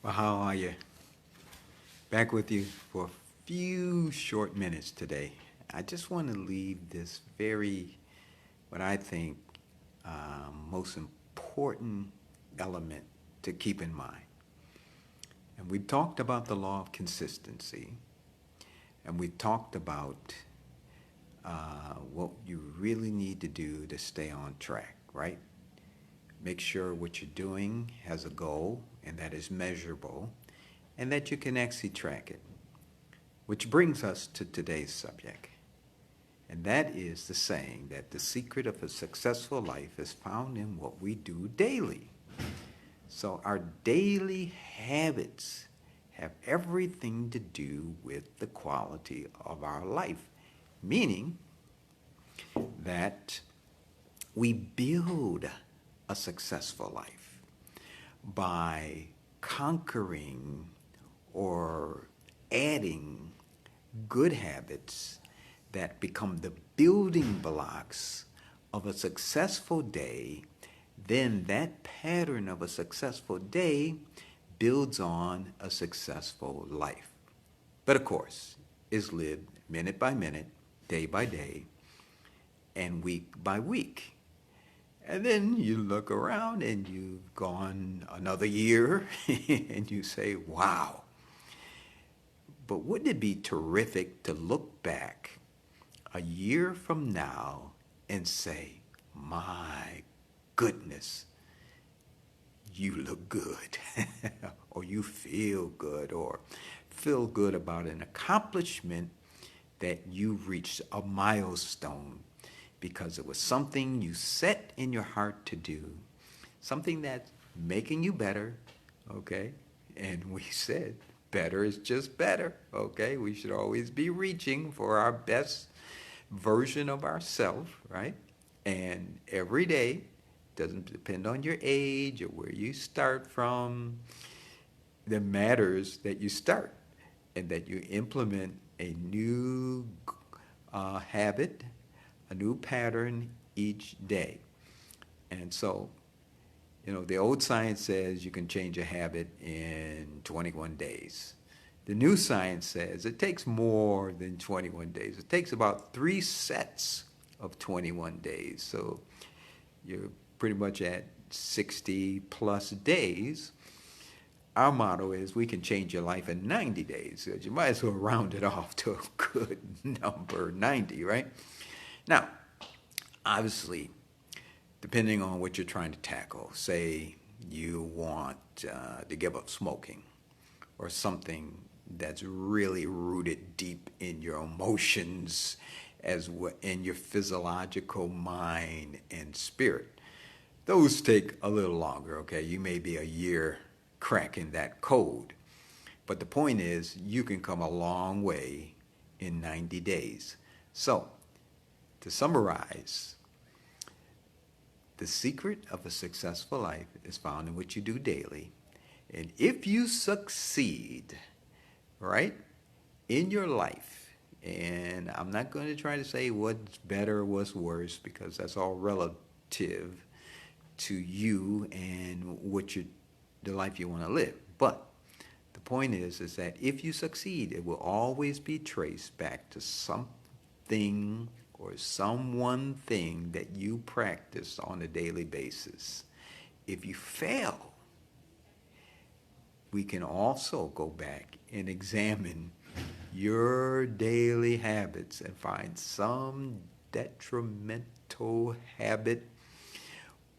Well, how are you? Back with you for a few short minutes today. I just want to leave this what I think, most important element to keep in mind. And we've talked about the law of consistency, and we've talked about what you really need to do to stay on track, right? Make sure what you're doing has a goal and that is measurable and that you can actually track it. Which brings us to today's subject, and that is the saying that the secret of a successful life is found in what we do daily. So, our daily habits have everything to do with the quality of our life, meaning that we build a successful life by conquering or adding good habits that become the building blocks of a successful day, then that pattern of a successful day builds on a successful life. But of course, is lived minute by minute, day by day, and week by week. And then you look around and you've gone another year and you say, wow. But wouldn't it be terrific to look back a year from now and say, my goodness, you look good, or you feel good, or feel good about an accomplishment that you reached a milestone because it was something you set in your heart to do, something that's making you better, okay? And we said better is just better, okay? We should always be reaching for our best version of ourselves, right? And every day, doesn't depend on your age or where you start from. The matters that you start and that you implement a new habit, a new pattern each day. And so, the old science says you can change a habit in 21 days. The new science says it takes more than 21 days. It takes about 3 sets of 21 days. So you're pretty much at 60 plus days. Our motto is we can change your life in 90 days. So you might as well round it off to a good number, 90, right? Now, obviously, depending on what you're trying to tackle, say you want to give up smoking or something that's really rooted deep in your emotions as in your physiological mind and spirit. Those take a little longer, okay? You may be a year cracking that code. But the point is, you can come a long way in 90 days. So, to summarize, the secret of a successful life is found in what you do daily. And if you succeed, right, in your life, and I'm not going to try to say what's better or what's worse because that's all relative to you and the life you want to live. But the point is that if you succeed, it will always be traced back to something or some one thing that you practice on a daily basis. If you fail, we can also go back and examine your daily habits and find some detrimental habit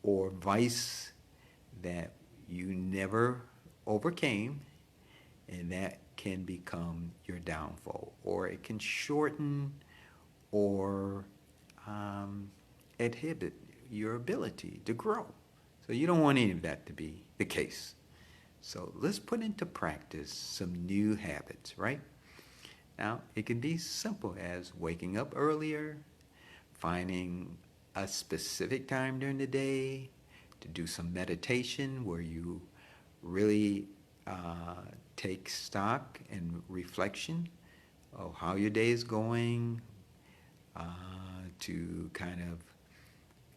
or vice that you never overcame, and that can become your downfall, or it can shorten or inhibit your ability to grow. So you don't want any of that to be the case. So let's put into practice some new habits, right? Now, it can be simple as waking up earlier, finding a specific time during the day to do some meditation where you really take stock and reflection of how your day is going, to kind of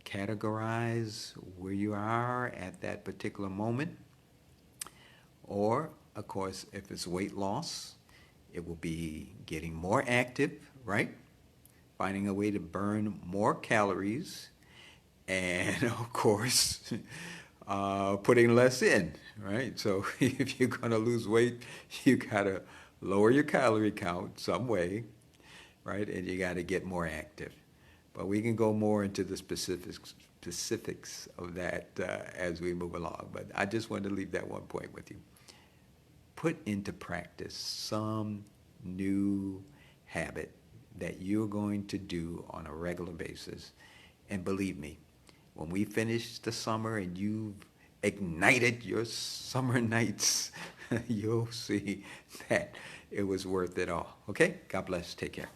categorize where you are at that particular moment, Or, of course, if it's weight loss, it will be getting more active, right? Finding a way to burn more calories, and of course, putting less in, right? So if you're going to lose weight, you got to lower your calorie count some way, right? And you got to get more active. But we can go more into the specifics of that as we move along. But I just wanted to leave that one point with you. Put into practice some new habit that you're going to do on a regular basis. And believe me, when we finish the summer and you've ignited your summer nights, you'll see that it was worth it all. Okay? God bless. Take care.